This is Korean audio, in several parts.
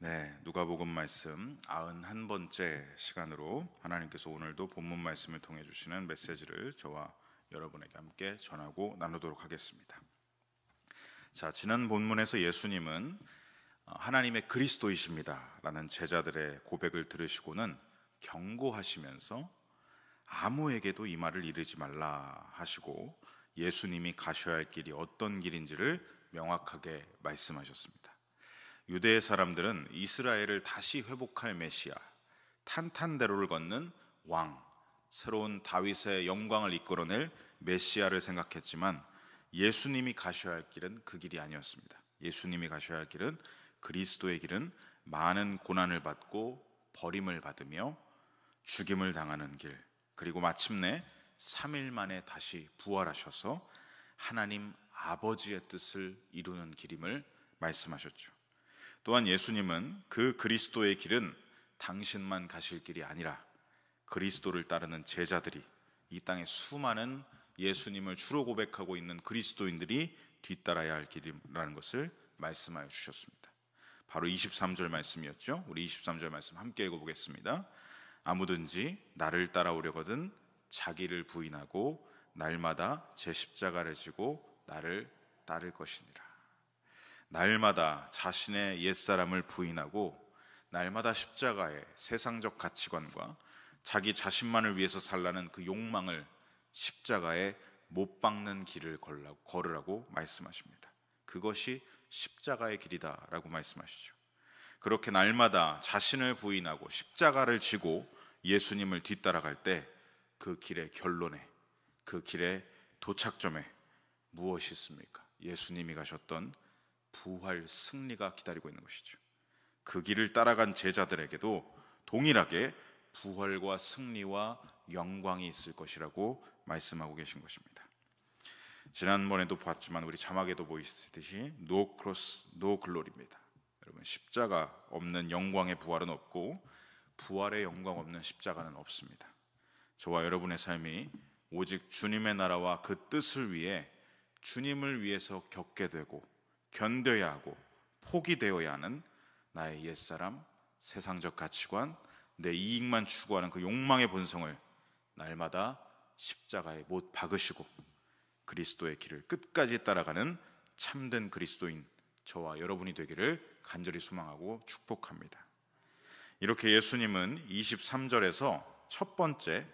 네, 누가복음 말씀 91번째 시간으로 하나님께서 오늘도 본문 말씀을 통해 주시는 메시지를 저와 여러분에게 함께 전하고 나누도록 하겠습니다. 자, 지난 본문에서 예수님은 하나님의 그리스도이십니다 라는 제자들의 고백을 들으시고는 경고하시면서 아무에게도 이 말을 이르지 말라 하시고 예수님이 가셔야 할 길이 어떤 길인지를 명확하게 말씀하셨습니다. 유대의 사람들은 이스라엘을 다시 회복할 메시아, 탄탄대로를 걷는 왕, 새로운 다윗의 영광을 이끌어낼 메시아를 생각했지만 예수님이 가셔야 할 길은 그 길이 아니었습니다. 예수님이 가셔야 할 길은 그리스도의 길은 많은 고난을 받고 버림을 받으며 죽임을 당하는 길, 그리고 마침내 3일 만에 다시 부활하셔서 하나님 아버지의 뜻을 이루는 길임을 말씀하셨죠. 또한 예수님은 그 그리스도의 길은 당신만 가실 길이 아니라 그리스도를 따르는 제자들이, 이 땅에 수많은 예수님을 주로 고백하고 있는 그리스도인들이 뒤따라야 할 길이라는 것을 말씀하여 주셨습니다. 바로 23절 말씀이었죠. 우리 23절 말씀 함께 읽어보겠습니다. 아무든지 나를 따라오려거든 자기를 부인하고 날마다 제 십자가를 지고 나를 따를 것이니라. 날마다 자신의 옛사람을 부인하고 날마다 십자가의 세상적 가치관과 자기 자신만을 위해서 살라는 그 욕망을 십자가에 못 박는 길을 걸으라고 말씀하십니다. 그것이 십자가의 길이다라고 말씀하시죠. 그렇게 날마다 자신을 부인하고 십자가를 지고 예수님을 뒤따라갈 때 그 길의 결론에, 그 길의 도착점에 무엇이 있습니까? 예수님이 가셨던 부활 승리가 기다리고 있는 것이죠. 그 길을 따라간 제자들에게도 동일하게 부활과 승리와 영광이 있을 것이라고 말씀하고 계신 것입니다. 지난번에도 봤지만 우리 자막에도 보이시듯이 No cross, no glory입니다. 여러분, 십자가 없는 영광의 부활은 없고 부활의 영광 없는 십자가는 없습니다. 저와 여러분의 삶이 오직 주님의 나라와 그 뜻을 위해 주님을 위해서 겪게 되고 견뎌야 하고 포기되어야 하는 나의 옛사람, 세상적 가치관, 내 이익만 추구하는 그 욕망의 본성을 날마다 십자가에 못 박으시고 그리스도의 길을 끝까지 따라가는 참된 그리스도인 저와 여러분이 되기를 간절히 소망하고 축복합니다. 이렇게 예수님은 23절에서 첫 번째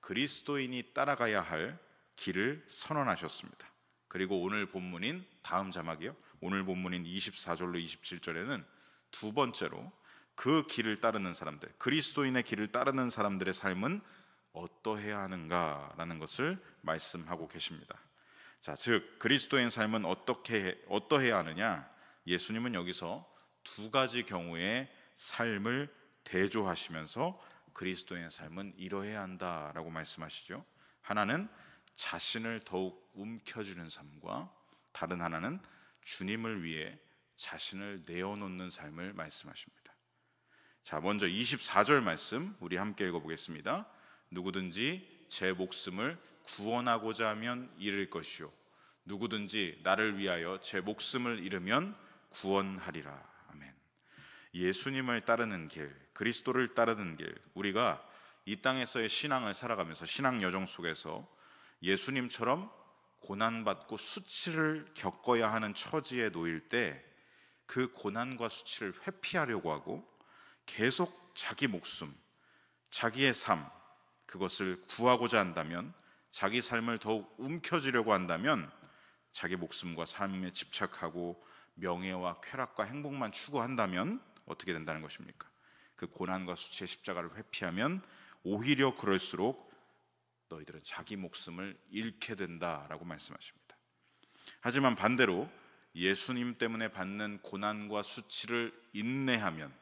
그리스도인이 따라가야 할 길을 선언하셨습니다. 그리고 오늘 본문인 다음 자막이요, 오늘 본문인 24절로 27절에는 두 번째로 그 길을 따르는 사람들, 그리스도인의 길을 따르는 사람들의 삶은 어떠해야 하는가라는 것을 말씀하고 계십니다. 자, 즉 그리스도인 삶은 어떠해야 하느냐? 예수님은 여기서 두 가지 경우의 삶을 대조하시면서 그리스도인의 삶은 이러해야 한다라고 말씀하시죠. 하나는 자신을 더욱 움켜쥐는 삶과 다른 하나는 주님을 위해 자신을 내어놓는 삶을 말씀하십니다. 자, 먼저 24절 말씀 우리 함께 읽어보겠습니다. 누구든지 제 목숨을 구원하고자 하면 잃을 것이요 누구든지 나를 위하여 제 목숨을 잃으면 구원하리라. 아멘. 예수님을 따르는 길, 그리스도를 따르는 길, 우리가 이 땅에서의 신앙을 살아가면서 신앙 여정 속에서 예수님처럼 고난받고 수치를 겪어야 하는 처지에 놓일 때 그 고난과 수치를 회피하려고 하고 계속 자기 목숨, 자기의 삶, 그것을 구하고자 한다면, 자기 삶을 더욱 움켜쥐려고 한다면 자기 목숨과 삶에 집착하고 명예와 쾌락과 행복만 추구한다면 어떻게 된다는 것입니까? 그 고난과 수치의 십자가를 회피하면 오히려 그럴수록 너희들은 자기 목숨을 잃게 된다라고 말씀하십니다. 하지만 반대로 예수님 때문에 받는 고난과 수치를 인내하면,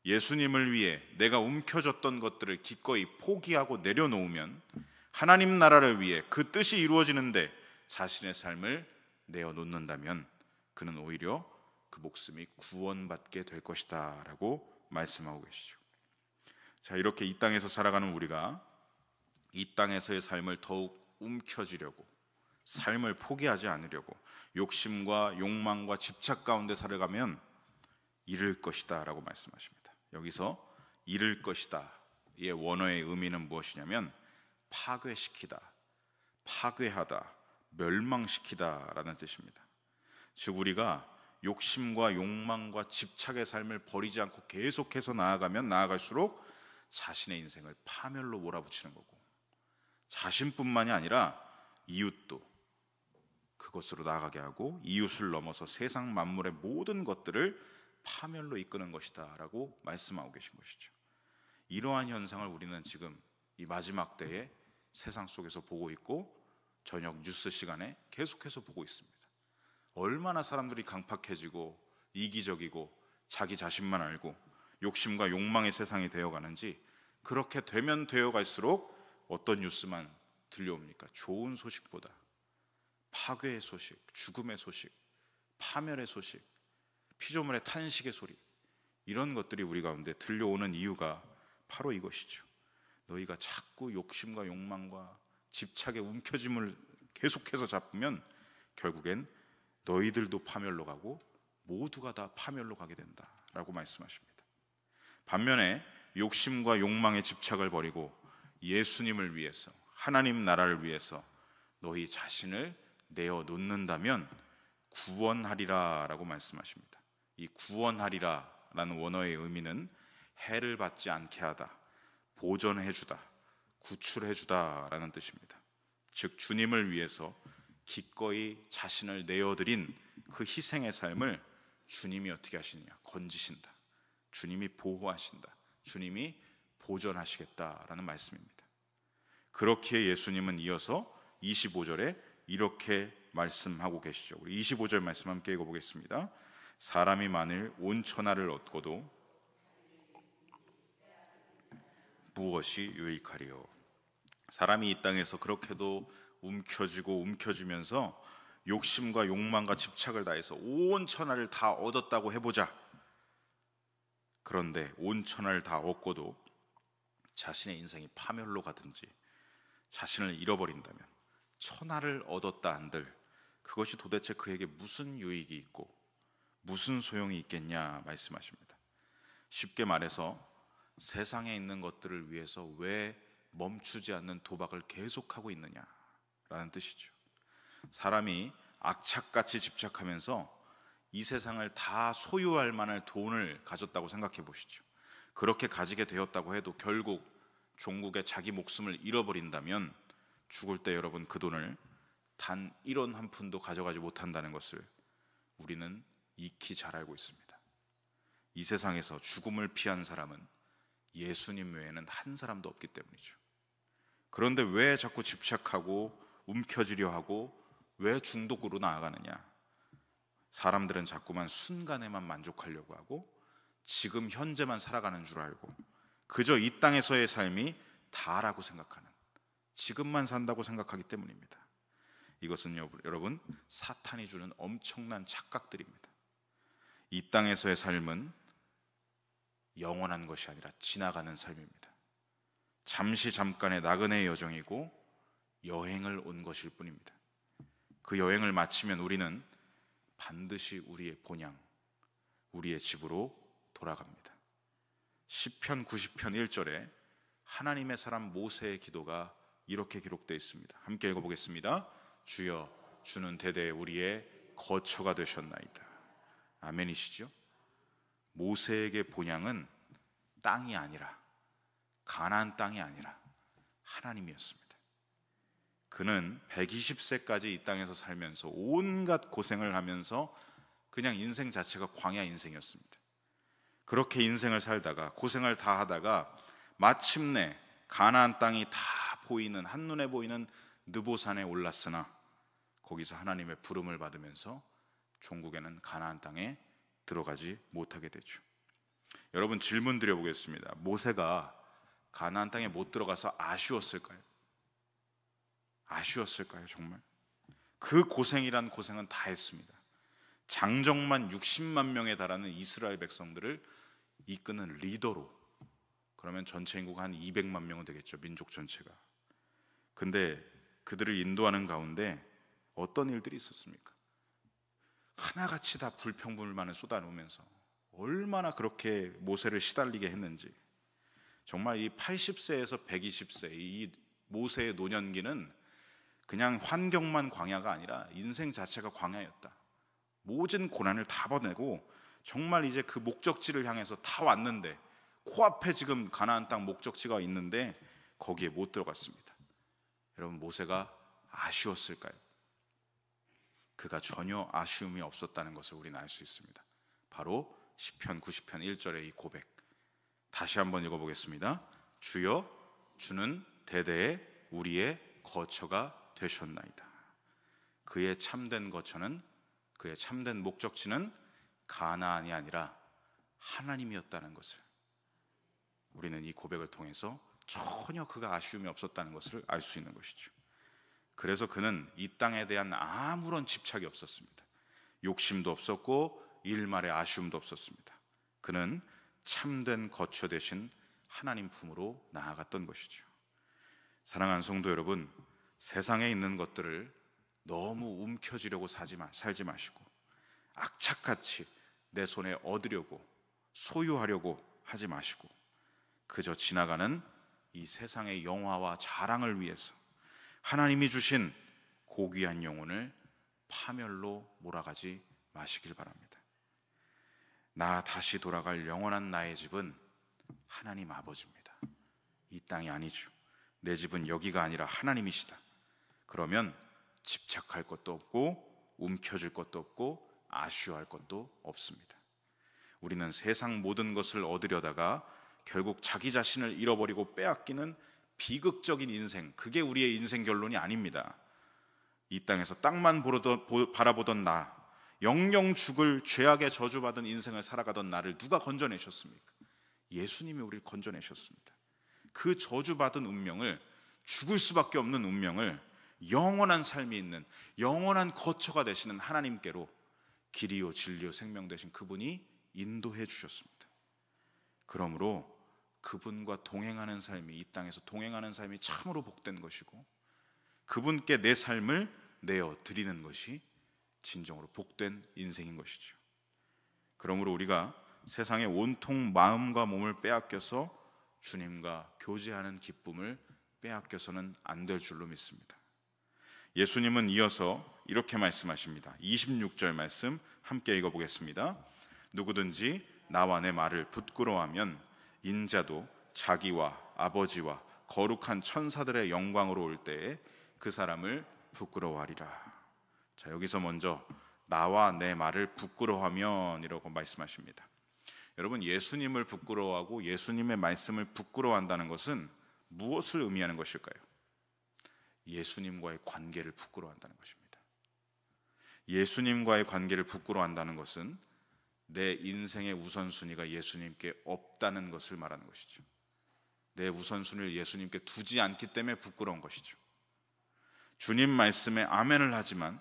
예수님을 위해 내가 움켜졌던 것들을 기꺼이 포기하고 내려놓으면 하나님 나라를 위해 그 뜻이 이루어지는데 자신의 삶을 내어놓는다면 그는 오히려 그 목숨이 구원받게 될 것이다 라고 말씀하고 계시죠. 자, 이렇게 이 땅에서 살아가는 우리가 이 땅에서의 삶을 더욱 움켜쥐려고, 삶을 포기하지 않으려고 욕심과 욕망과 집착 가운데 살아가면 이를 것이다 라고 말씀하십니다. 여기서 이를 것이다 의 원어의 의미는 무엇이냐면 파괴시키다, 파괴하다, 멸망시키다 라는 뜻입니다. 즉 우리가 욕심과 욕망과 집착의 삶을 버리지 않고 계속해서 나아가면 나아갈수록 자신의 인생을 파멸로 몰아붙이는 거고, 자신뿐만이 아니라 이웃도 그것으로 나아가게 하고 이웃을 넘어서 세상 만물의 모든 것들을 파멸로 이끄는 것이다 라고 말씀하고 계신 것이죠. 이러한 현상을 우리는 지금 이 마지막 때에 세상 속에서 보고 있고 저녁 뉴스 시간에 계속해서 보고 있습니다. 얼마나 사람들이 강팍해지고 이기적이고 자기 자신만 알고 욕심과 욕망의 세상이 되어가는지, 그렇게 되면 되어갈수록 어떤 뉴스만 들려옵니까? 좋은 소식보다 파괴의 소식, 죽음의 소식, 파멸의 소식, 피조물의 탄식의 소리, 이런 것들이 우리 가운데 들려오는 이유가 바로 이것이죠. 너희가 자꾸 욕심과 욕망과 집착의 움켜짐을 계속해서 잡으면 결국엔 너희들도 파멸로 가고 모두가 다 파멸로 가게 된다라고 말씀하십니다. 반면에 욕심과 욕망의 집착을 버리고 예수님을 위해서, 하나님 나라를 위해서 너희 자신을 내어놓는다면 구원하리라 라고 말씀하십니다. 이 구원하리라 라는 원어의 의미는 해를 받지 않게 하다, 보전해주다, 구출해주다 라는 뜻입니다. 즉 주님을 위해서 기꺼이 자신을 내어드린 그 희생의 삶을 주님이 어떻게 하시느냐? 건지신다, 주님이 보호하신다, 주님이 보전하시겠다라는 말씀입니다. 그렇기에 예수님은 이어서 25절에 이렇게 말씀하고 계시죠. 우리 25절 말씀 함께 읽어보겠습니다. 사람이 만일 온 천하를 얻고도 무엇이 유익하리요? 사람이 이 땅에서 그렇게도 움켜쥐고 움켜쥐면서 욕심과 욕망과 집착을 다해서 온 천하를 다 얻었다고 해보자. 그런데 온 천하를 다 얻고도 자신의 인생이 파멸로 가든지 자신을 잃어버린다면 천하를 얻었다 한들 그것이 도대체 그에게 무슨 유익이 있고 무슨 소용이 있겠냐 말씀하십니다. 쉽게 말해서 세상에 있는 것들을 위해서 왜 멈추지 않는 도박을 계속하고 있느냐라는 뜻이죠. 사람이 악착같이 집착하면서 이 세상을 다 소유할 만한 돈을 가졌다고 생각해 보시죠. 그렇게 가지게 되었다고 해도 결국 종국에 자기 목숨을 잃어버린다면 죽을 때 여러분 그 돈을 단 1원 한 푼도 가져가지 못한다는 것을 우리는 익히 잘 알고 있습니다. 이 세상에서 죽음을 피한 사람은 예수님 외에는 한 사람도 없기 때문이죠. 그런데 왜 자꾸 집착하고 움켜쥐려 하고 왜 중독으로 나아가느냐? 사람들은 자꾸만 순간에만 만족하려고 하고 지금 현재만 살아가는 줄 알고 그저 이 땅에서의 삶이 다라고 생각하는, 지금만 산다고 생각하기 때문입니다. 이것은 여러분 사탄이 주는 엄청난 착각들입니다. 이 땅에서의 삶은 영원한 것이 아니라 지나가는 삶입니다. 잠깐의 나그네의 여정이고 여행을 온 것일 뿐입니다. 그 여행을 마치면 우리는 반드시 우리의 본향, 우리의 집으로 돌아갑니다. 시편 90편 1절에 하나님의 사람 모세의 기도가 이렇게 기록되어 있습니다. 함께 읽어보겠습니다. 주여, 주는 대대 우리의 거처가 되셨나이다. 아멘이시죠? 모세에게 본향은 땅이 아니라, 가나안 땅이 아니라 하나님이었습니다. 그는 120세까지 이 땅에서 살면서 온갖 고생을 하면서 그냥 인생 자체가 광야 인생이었습니다. 그렇게 인생을 살다가 고생을 다 하다가 마침내 가나안 땅이 다 보이는, 한눈에 보이는 느보산에 올랐으나 거기서 하나님의 부름을 받으면서 종국에는 가나안 땅에 들어가지 못하게 되죠. 여러분 질문 드려보겠습니다. 모세가 가나안 땅에 못 들어가서 아쉬웠을까요? 아쉬웠을까요? 정말 그 고생이란 고생은 다 했습니다. 장정만 60만 명에 달하는 이스라엘 백성들을 이끄는 리더로, 그러면 전체 인구가 한 200만 명은 되겠죠, 민족 전체가. 근데 그들을 인도하는 가운데 어떤 일들이 있었습니까? 하나같이 다 불평불만을 쏟아놓으면서 얼마나 그렇게 모세를 시달리게 했는지. 정말 이 80세에서 120세 이 모세의 노년기는 그냥 환경만 광야가 아니라 인생 자체가 광야였다. 모든 고난을 다 보내고 정말 이제 그 목적지를 향해서 다 왔는데, 코앞에 지금 가나안 땅 목적지가 있는데 거기에 못 들어갔습니다. 여러분, 모세가 아쉬웠을까요? 그가 전혀 아쉬움이 없었다는 것을 우리는 알 수 있습니다. 바로 시편 90편 1절의 이 고백, 다시 한번 읽어보겠습니다. 주여, 주는 대대에 우리의 거처가 되셨나이다. 그의 참된 거처는, 그의 참된 목적지는 가나안이 아니라 하나님이었다는 것을 우리는 이 고백을 통해서 전혀 그가 아쉬움이 없었다는 것을 알 수 있는 것이죠. 그래서 그는 이 땅에 대한 아무런 집착이 없었습니다. 욕심도 없었고 일말의 아쉬움도 없었습니다. 그는 참된 거처 되신 하나님 품으로 나아갔던 것이죠. 사랑하는 성도 여러분, 세상에 있는 것들을 너무 움켜쥐려고 살지 마시고, 악착같이 내 손에 얻으려고 소유하려고 하지 마시고, 그저 지나가는 이 세상의 영화와 자랑을 위해서 하나님이 주신 고귀한 영혼을 파멸로 몰아가지 마시길 바랍니다. 나 다시 돌아갈 영원한 나의 집은 하나님 아버지입니다. 이 땅이 아니죠. 내 집은 여기가 아니라 하나님이시다. 그러면 집착할 것도 없고 움켜쥘 것도 없고 아쉬워할 것도 없습니다. 우리는 세상 모든 것을 얻으려다가 결국 자기 자신을 잃어버리고 빼앗기는 비극적인 인생, 그게 우리의 인생 결론이 아닙니다. 이 땅에서 땅만 바라보던 나, 영영 죽을 죄악의 저주받은 인생을 살아가던 나를 누가 건져내셨습니까? 예수님이 우리를 건져내셨습니다. 그 저주받은 운명을, 죽을 수밖에 없는 운명을 영원한 삶이 있는 영원한 거처가 되시는 하나님께로, 길이요 진리요 생명 되신 그분이 인도해 주셨습니다. 그러므로 그분과 동행하는 삶이, 이 땅에서 동행하는 삶이 참으로 복된 것이고, 그분께 내 삶을 내어 드리는 것이 진정으로 복된 인생인 것이죠. 그러므로 우리가 세상에 온통 마음과 몸을 빼앗겨서 주님과 교제하는 기쁨을 빼앗겨서는 안 될 줄로 믿습니다. 예수님은 이어서 이렇게 말씀하십니다. 26절 말씀 함께 읽어보겠습니다. 누구든지 나와 내 말을 부끄러워하면 인자도 자기와 아버지와 거룩한 천사들의 영광으로 올 때에 그 사람을 부끄러워하리라. 자, 여기서 먼저 나와 내 말을 부끄러워하면 이라고 말씀하십니다. 여러분, 예수님을 부끄러워하고 예수님의 말씀을 부끄러워한다는 것은 무엇을 의미하는 것일까요? 예수님과의 관계를 부끄러워한다는 것입니다. 예수님과의 관계를 부끄러워한다는 것은 내 인생의 우선순위가 예수님께 없다는 것을 말하는 것이죠. 내 우선순위를 예수님께 두지 않기 때문에 부끄러운 것이죠. 주님 말씀에 아멘을 하지만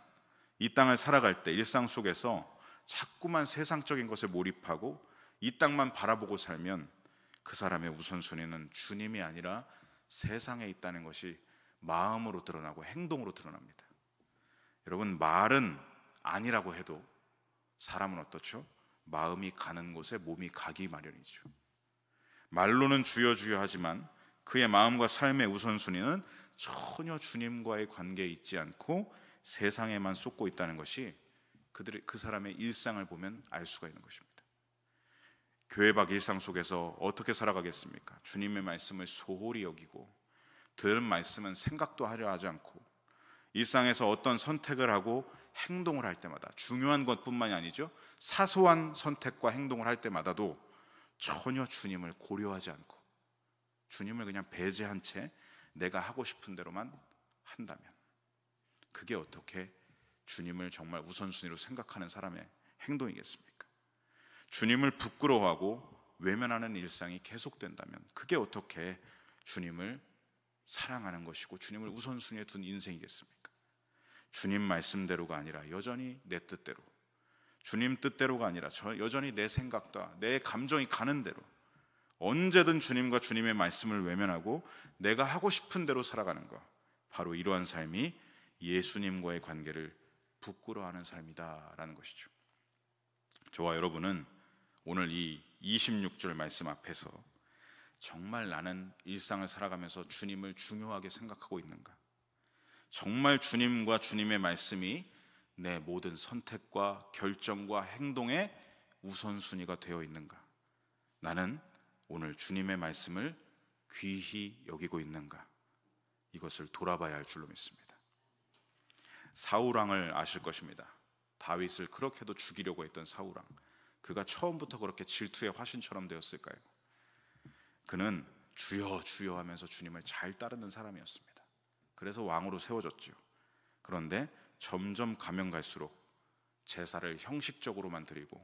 이 땅을 살아갈 때 일상 속에서 자꾸만 세상적인 것에 몰입하고 이 땅만 바라보고 살면 그 사람의 우선순위는 주님이 아니라 세상에 있다는 것이 마음으로 드러나고 행동으로 드러납니다. 여러분, 말은 아니라고 해도 사람은 어떻죠? 마음이 가는 곳에 몸이 가기 마련이죠. 말로는 주여 주여 하지만 그의 마음과 삶의 우선순위는 전혀 주님과의 관계에 있지 않고 세상에만 쏟고 있다는 것이 그 사람의 일상을 보면 알 수가 있는 것입니다. 교회 밖 일상 속에서 어떻게 살아가겠습니까? 주님의 말씀을 소홀히 여기고 들은 말씀은 생각도 하려 하지 않고 일상에서 어떤 선택을 하고 행동을 할 때마다, 중요한 것뿐만이 아니죠, 사소한 선택과 행동을 할 때마다도 전혀 주님을 고려하지 않고 주님을 그냥 배제한 채 내가 하고 싶은 대로만 한다면, 그게 어떻게 주님을 정말 우선순위로 생각하는 사람의 행동이겠습니까? 주님을 부끄러워하고 외면하는 일상이 계속된다면 그게 어떻게 주님을 사랑하는 것이고 주님을 우선순위에 둔 인생이겠습니까? 주님 말씀대로가 아니라 여전히 내 뜻대로, 주님 뜻대로가 아니라 여전히 내 생각과 내 감정이 가는 대로 언제든 주님과 주님의 말씀을 외면하고 내가 하고 싶은 대로 살아가는 것, 바로 이러한 삶이 예수님과의 관계를 부끄러워하는 삶이다라는 것이죠. 저와 여러분은 오늘 이 26절 말씀 앞에서 정말 나는 일상을 살아가면서 주님을 중요하게 생각하고 있는가? 정말 주님과 주님의 말씀이 내 모든 선택과 결정과 행동의 우선순위가 되어 있는가? 나는 오늘 주님의 말씀을 귀히 여기고 있는가? 이것을 돌아봐야 할 줄로 믿습니다. 사울왕을 아실 것입니다. 다윗을 그렇게도 죽이려고 했던 사울왕, 그가 처음부터 그렇게 질투의 화신처럼 되었을까요? 그는 주여 주여 하면서 주님을 잘 따르는 사람이었습니다. 그래서 왕으로 세워졌죠. 그런데 점점 가면 갈수록 제사를 형식적으로만 드리고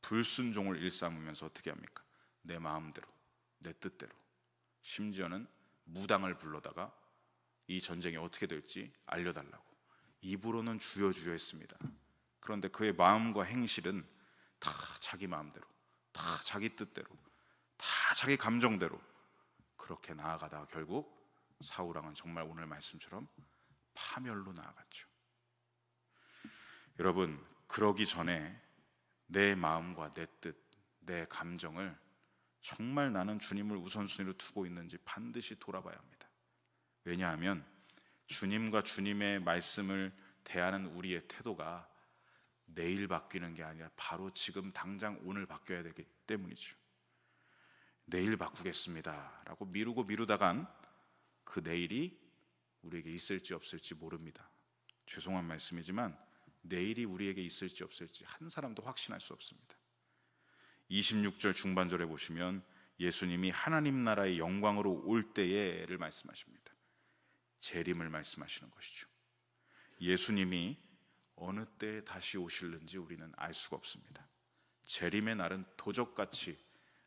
불순종을 일삼으면서 어떻게 합니까? 내 마음대로, 내 뜻대로, 심지어는 무당을 불러다가 이 전쟁이 어떻게 될지 알려달라고 입으로는 주여 주여 했습니다. 그런데 그의 마음과 행실은 다 자기 마음대로, 다 자기 뜻대로, 다 자기 감정대로 그렇게 나아가다가 결국 사울왕은 정말 오늘 말씀처럼 파멸로 나아갔죠. 여러분, 그러기 전에 내 마음과 내 뜻, 내 감정을 정말 나는 주님을 우선순위로 두고 있는지 반드시 돌아봐야 합니다. 왜냐하면 주님과 주님의 말씀을 대하는 우리의 태도가 내일 바뀌는 게 아니라 바로 지금 당장 오늘 바뀌어야 되기 때문이죠. 내일 바꾸겠습니다 라고 미루다간 그 내일이 우리에게 있을지 없을지 모릅니다. 죄송한 말씀이지만 내일이 우리에게 있을지 없을지 한 사람도 확신할 수 없습니다. 26절 중반절에 보시면 예수님이 하나님 나라의 영광으로 올 때에를 말씀하십니다. 재림을 말씀하시는 것이죠. 예수님이 어느 때에 다시 오실는지 우리는 알 수가 없습니다. 재림의 날은 도적같이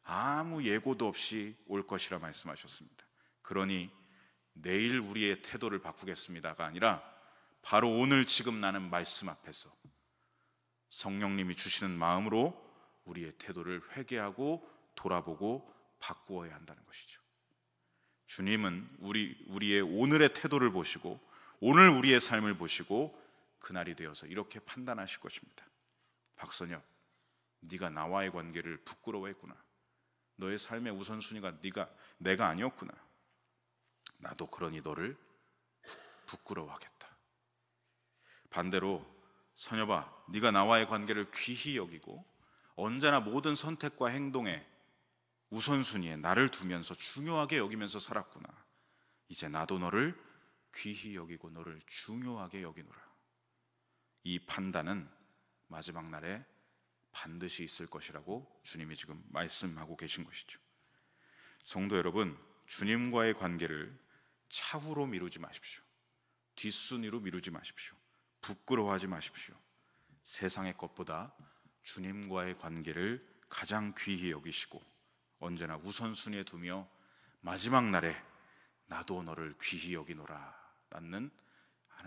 아무 예고도 없이 올 것이라 말씀하셨습니다. 그러니 내일 우리의 태도를 바꾸겠습니다가 아니라 바로 오늘 지금 나는 말씀 앞에서 성령님이 주시는 마음으로 우리의 태도를 회개하고 돌아보고 바꾸어야 한다는 것이죠. 주님은 우리의 오늘의 태도를 보시고 오늘 우리의 삶을 보시고 그날이 되어서 이렇게 판단하실 것입니다. 박선엽, 네가 나와의 관계를 부끄러워했구나. 너의 삶의 우선순위가 내가 아니었구나. 나도 그러니 너를 부끄러워하겠다. 반대로 선여봐, 네가 나와의 관계를 귀히 여기고 언제나 모든 선택과 행동에 우선순위에 나를 두면서 중요하게 여기면서 살았구나. 이제 나도 너를 귀히 여기고 너를 중요하게 여기노라. 이 판단은 마지막 날에 반드시 있을 것이라고 주님이 지금 말씀하고 계신 것이죠. 성도 여러분, 주님과의 관계를 차후로 미루지 마십시오. 뒷순위로 미루지 마십시오. 부끄러워하지 마십시오. 세상의 것보다 주님과의 관계를 가장 귀히 여기시고 언제나 우선순위에 두며 마지막 날에 나도 너를 귀히 여기노라 라는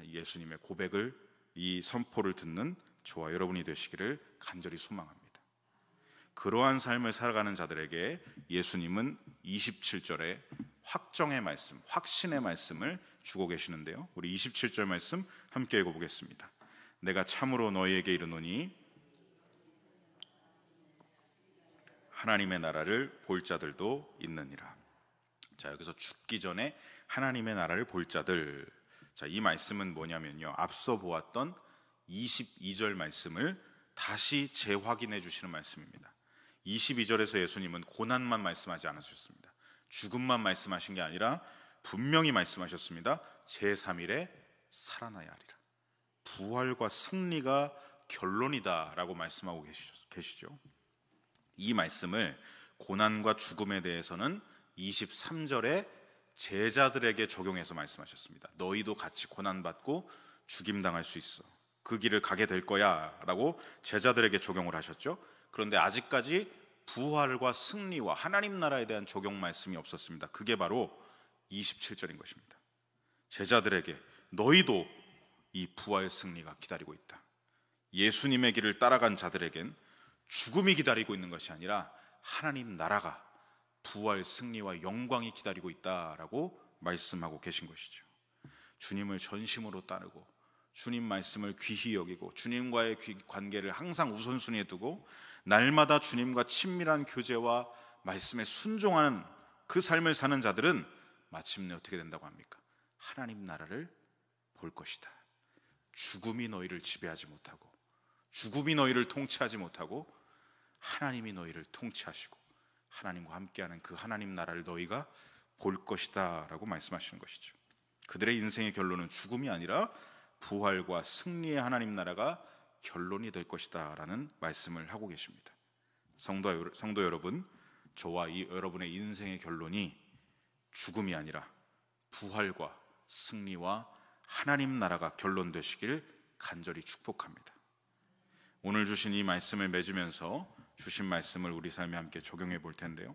예수님의 고백을, 이 선포를 듣는 저와 여러분이 되시기를 간절히 소망합니다. 그러한 삶을 살아가는 자들에게 예수님은 27절에 확정의 말씀, 확신의 말씀을 주고 계시는데요, 우리 27절 말씀 함께 읽어보겠습니다. 내가 참으로 너희에게 이르노니 하나님의 나라를 볼 자들도 있느니라. 자, 여기서 죽기 전에 하나님의 나라를 볼 자들, 자, 이 말씀은 뭐냐면요, 앞서 보았던 22절 말씀을 다시 재확인해 주시는 말씀입니다. 22절에서 예수님은 고난만 말씀하지 않으셨습니다. 죽음만 말씀하신 게 아니라 분명히 말씀하셨습니다. 제3일에 살아나야 하리라. 부활과 승리가 결론이다 라고 말씀하고 계시죠. 이 말씀을 고난과 죽음에 대해서는 23절에 제자들에게 적용해서 말씀하셨습니다. 너희도 같이 고난받고 죽임당할 수 있어. 그 길을 가게 될 거야 라고 제자들에게 적용을 하셨죠. 그런데 아직까지 부활과 승리와 하나님 나라에 대한 적용 말씀이 없었습니다. 그게 바로 27절인 것입니다. 제자들에게 너희도 이 부활 승리가 기다리고 있다. 예수님의 길을 따라간 자들에겐 죽음이 기다리고 있는 것이 아니라 하나님 나라가, 부활 승리와 영광이 기다리고 있다라고 말씀하고 계신 것이죠. 주님을 전심으로 따르고 주님 말씀을 귀히 여기고 주님과의 관계를 항상 우선순위에 두고 날마다 주님과 친밀한 교제와 말씀에 순종하는 그 삶을 사는 자들은 마침내 어떻게 된다고 합니까? 하나님 나라를 볼 것이다. 죽음이 너희를 지배하지 못하고, 죽음이 너희를 통치하지 못하고, 하나님이 너희를 통치하시고 하나님과 함께하는 그 하나님 나라를 너희가 볼 것이다 라고 말씀하시는 것이죠. 그들의 인생의 결론은 죽음이 아니라 부활과 승리의 하나님 나라가 결론이 될 것이다 라는 말씀을 하고 계십니다. 성도 여러분, 저와 여러분의 인생의 결론이 죽음이 아니라 부활과 승리와 하나님 나라가 결론되시길 간절히 축복합니다. 오늘 주신 이 말씀을 맺으면서 주신 말씀을 우리 삶에 함께 적용해 볼 텐데요,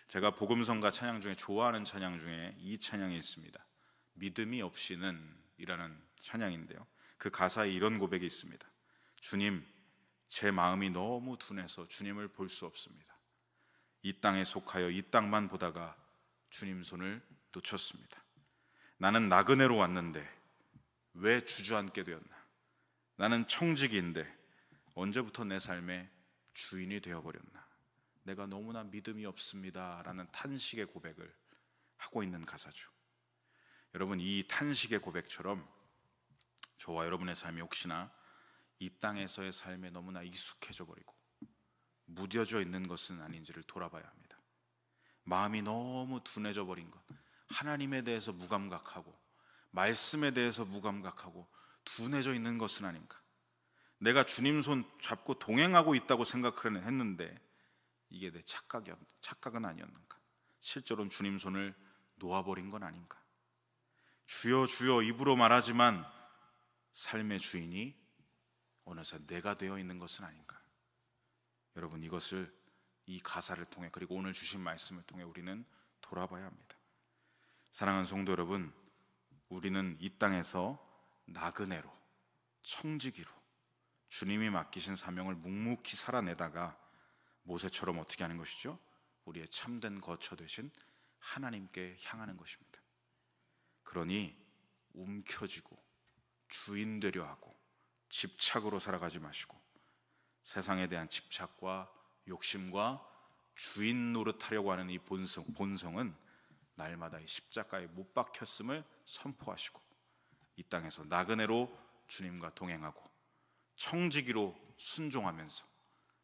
제가 복음성가 찬양 중에 좋아하는 찬양 중에 이 찬양이 있습니다. 믿음이 없이는 이라는 찬양인데요, 그 가사에 이런 고백이 있습니다. 주님, 제 마음이 너무 둔해서 주님을 볼 수 없습니다. 이 땅에 속하여 이 땅만 보다가 주님 손을 놓쳤습니다. 나는 나그네로 왔는데 왜 주저앉게 되었나? 나는 청지기인데 언제부터 내 삶의 주인이 되어버렸나? 내가 너무나 믿음이 없습니다 라는 탄식의 고백을 하고 있는 가사죠. 여러분, 이 탄식의 고백처럼 저와 여러분의 삶이 혹시나 이 땅에서의 삶에 너무나 익숙해져 버리고 무뎌져 있는 것은 아닌지를 돌아봐야 합니다. 마음이 너무 둔해져 버린 것, 하나님에 대해서 무감각하고 말씀에 대해서 무감각하고 둔해져 있는 것은 아닌가? 내가 주님 손 잡고 동행하고 있다고 생각을 했는데 이게 내 착각은 아니었는가? 실제로는 주님 손을 놓아버린 건 아닌가? 주여 주여 입으로 말하지만 삶의 주인이 어느새 내가 되어 있는 것은 아닌가? 여러분, 이것을 이 가사를 통해, 그리고 오늘 주신 말씀을 통해 우리는 돌아봐야 합니다. 사랑하는 성도 여러분, 우리는 이 땅에서 나그네로, 청지기로 주님이 맡기신 사명을 묵묵히 살아내다가 모세처럼 어떻게 하는 것이죠? 우리의 참된 거처 되신 하나님께 향하는 것입니다. 그러니 움켜쥐고 주인 되려 하고 집착으로 살아가지 마시고, 세상에 대한 집착과 욕심과 주인 노릇하려고 하는 이 본성은 날마다 이 십자가에 못 박혔음을 선포하시고, 이 땅에서 나그네로 주님과 동행하고 청지기로 순종하면서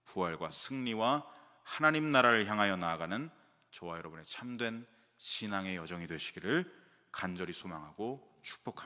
부활과 승리와 하나님 나라를 향하여 나아가는 저와 여러분의 참된 신앙의 여정이 되시기를 간절히 소망하고 축복합니다.